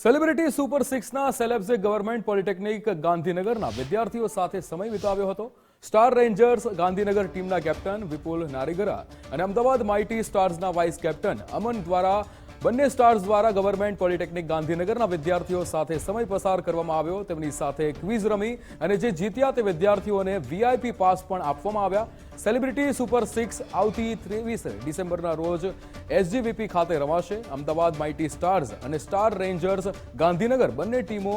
Celebrity super સિક્સના સેલેબ્સે government polytechnic ગાંધીનગરના વિદ્યાર્થીઓ સાથે સમય વિતાવ્યો હતો. સ્ટાર રેન્જર્સ ગાંધીનગર ટીમના કેપ્ટન વિપુલ નારીગરા અને અમદાવાદ માઇટી સ્ટાર્સના વાઇસ કેપ્ટન અમન દ્વારા બંને સ્ટાર્સ દ્વારા ગવર્મેન્ટ પોલિટેકનિક ગાંધીનગરના વિદ્યાર્થીઓ સાથે સમય પસાર કરવામાં આવ્યો. તેમની સાથે ક્વિઝ રમી અને જે જીત્યા તે વિદ્યાર્થીઓને વીઆઈપી પાસ પણ આપવામાં આવ્યા. સેલિબ્રિટી સુપર સિક્સ આવતી 23 ડિસેમ્બરના રોજ એસજીવીપી ખાતે રમાશે. અમદાવાદ માઇટી સ્ટાર્સ અને સ્ટાર રેન્જર્સ ગાંધીનગર બંને ટીમો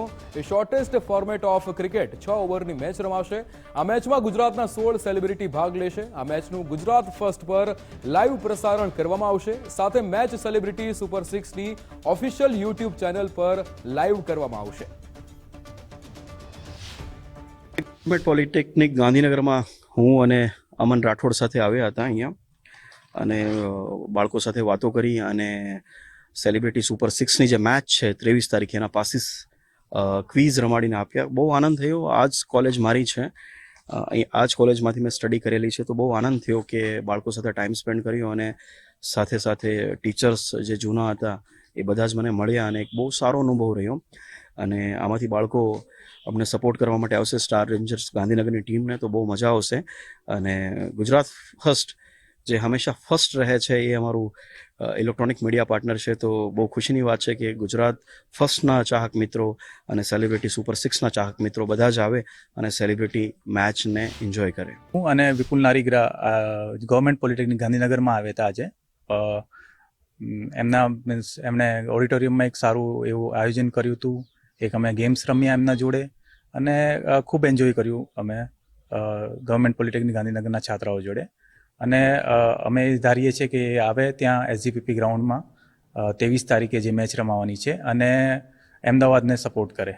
શોર્ટેસ્ટ ફોર્મેટ ઓફ ક્રિકેટ 6 ઓવરની મેચ રમાશે. આ મેચમાં ગુજરાતના 16 સેલિબ્રિટી ભાગ લેશે. આ મેચનું ગુજરાત ફર્સ્ટ પર લાઈવ પ્રસારણ કરવામાં આવશે. સાથે મેચ સેલિબ્રિટી સુપર સિક્સની ઓફિશિયલ યુટ્યુબ ચેનલ પર લાઈવ કરવામાં આવશે. ગવર્મેન્ટ પોલિટેકનિક ગાંધીનગરમાં હું અને અમન રાઠોડ સાથે આવ્યા હતા અહીંયા અને બાળકો સાથે વાતો કરી અને સેલિબ્રિટી સુપર સિક્સની જે મેચ છે 23 તારીખે એના પાસીસ ક્વિઝ રમાડીને આપ્યા. બહુ આનંદ થયો. આ જ કોલેજ મારી છે, આ જ કોલેજમાંથી મેં સ્ટડી કરેલી છે, તો બહુ આનંદ થયો કે બાળકો સાથે ટાઈમ સ્પેન્ડ કર્યો અને સાથે સાથે ટીચર્સ જે જૂના હતા એ બધા જ મને મળ્યા અને એક બહુ સારો અનુભવ રહ્યો. અને આમાંથી બાળકો અમને સપોર્ટ કરવા માટે આવશે સ્ટાર રેન્જર્સ ગાંધીનગરની ટીમને, તો બહુ મજા આવશે. અને ગુજરાત ફર્સ્ટ જે હંમેશા ફર્સ્ટ રહે છે એ અમારું ઇલેક્ટ્રોનિક મીડિયા પાર્ટનર છે, તો બહુ ખુશીની વાત છે કે ગુજરાત ફર્સ્ટના ચાહક મિત્રો અને સેલિબ્રિટી સુપર સિક્સના ચાહક મિત્રો બધા જ આવે અને સેલિબ્રિટી મેચને એન્જોય કરે. હું અને વિપુલ નારીગરા ગવર્મેન્ટ પોલિટેકનિક ગાંધીનગરમાં આવ્યા હતા આજે. એમણે ઓડિટોરિયમમાં એક સારું એવું આયોજન કર્યું હતું. એક અમે ગેમ્સ રમ્યા એમના જોડે અને ખૂબ એન્જોય કર્યું અમે ગવર્મેન્ટ પોલિટેકનિક ગાંધીનગરના છાત્રાઓ જોડે. અને અમે ધારીએ છીએ કે આવે ત્યાં એસજીપીપી ગ્રાઉન્ડમાં 23 તારીખે જે મેચ રમાવાની છે અને અમદાવાદને સપોર્ટ કરે.